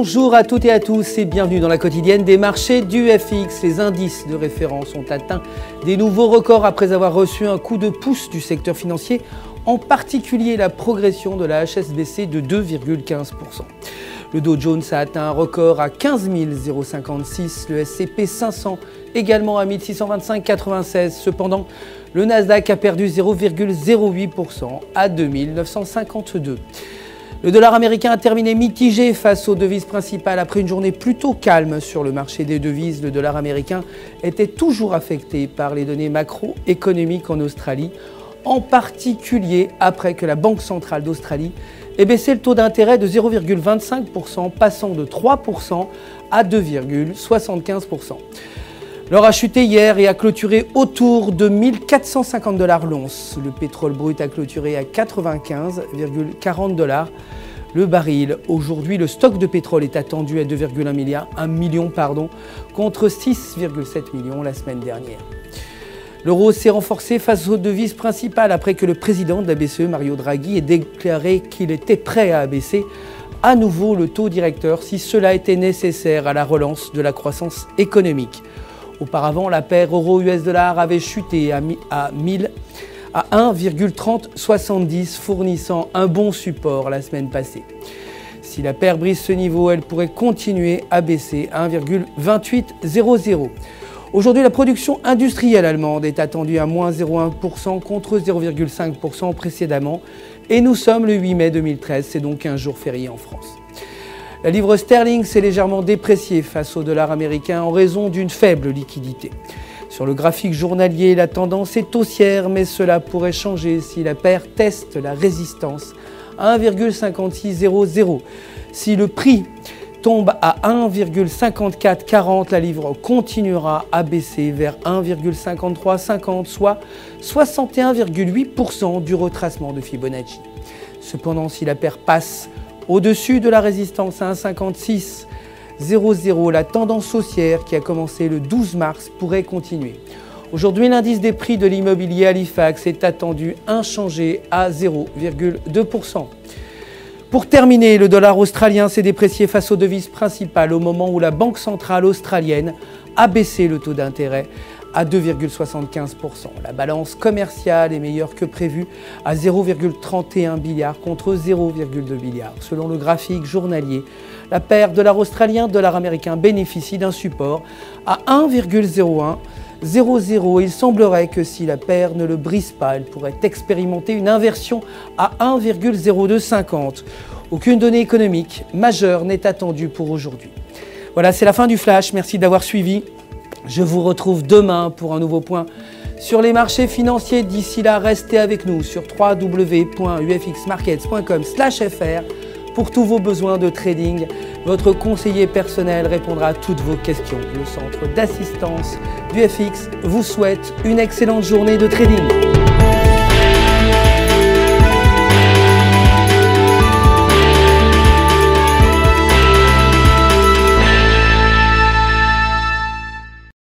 Bonjour à toutes et à tous et bienvenue dans la quotidienne des marchés du FX. Les indices de référence ont atteint des nouveaux records après avoir reçu un coup de pouce du secteur financier, en particulier la progression de la HSBC de 2,15%. Le Dow Jones a atteint un record à 15 056, le S&P 500 également à 1625,96. Cependant, le Nasdaq a perdu 0,08% à 2952. Le dollar américain a terminé mitigé face aux devises principales après une journée plutôt calme sur le marché des devises. Le dollar américain était toujours affecté par les données macroéconomiques en Australie, en particulier après que la Banque centrale d'Australie ait baissé le taux d'intérêt de 0,25%, passant de 3% à 2,75%. L'or a chuté hier et a clôturé autour de 1450 $ l'once. Le pétrole brut a clôturé à 95,40 $ le baril. Aujourd'hui, le stock de pétrole est attendu à 2,1 million, contre 6,7 millions la semaine dernière. L'euro s'est renforcé face aux devises principales après que le président de la BCE, Mario Draghi, ait déclaré qu'il était prêt à abaisser à nouveau le taux directeur si cela était nécessaire à la relance de la croissance économique. Auparavant, la paire euro-US$ avait chuté à 1,3070, fournissant un bon support la semaine passée. Si la paire brise ce niveau, elle pourrait continuer à baisser à 1,2800. Aujourd'hui, la production industrielle allemande est attendue à moins 0,1% contre 0,5% précédemment. Et nous sommes le 8 mai 2013, c'est donc un jour férié en France. La livre sterling s'est légèrement dépréciée face au dollar américain en raison d'une faible liquidité. Sur le graphique journalier, la tendance est haussière, mais cela pourrait changer si la paire teste la résistance à 1,5600. Si le prix tombe à 1,5440, la livre continuera à baisser vers 1,5350, soit 61,8% du retracement de Fibonacci. Cependant, si la paire passe au-dessus de la résistance à 1,5600, la tendance haussière qui a commencé le 12 mars pourrait continuer. Aujourd'hui, l'indice des prix de l'immobilier Halifax est attendu inchangé à 0,2%. Pour terminer, le dollar australien s'est déprécié face aux devises principales au moment où la Banque centrale australienne a baissé le taux d'intérêt à 2,75%. La balance commerciale est meilleure que prévu à 0,31 billiard contre 0,2 billiard. Selon le graphique journalier, la paire dollar australien, dollar américain bénéficie d'un support à 1,0100. Il semblerait que si la paire ne le brise pas, elle pourrait expérimenter une inversion à 1,0250. Aucune donnée économique majeure n'est attendue pour aujourd'hui. Voilà, c'est la fin du flash. Merci d'avoir suivi. Je vous retrouve demain pour un nouveau point sur les marchés financiers. D'ici là, restez avec nous sur www.ufxmarkets.com/fr pour tous vos besoins de trading. Votre conseiller personnel répondra à toutes vos questions. Le centre d'assistance du FX vous souhaite une excellente journée de trading.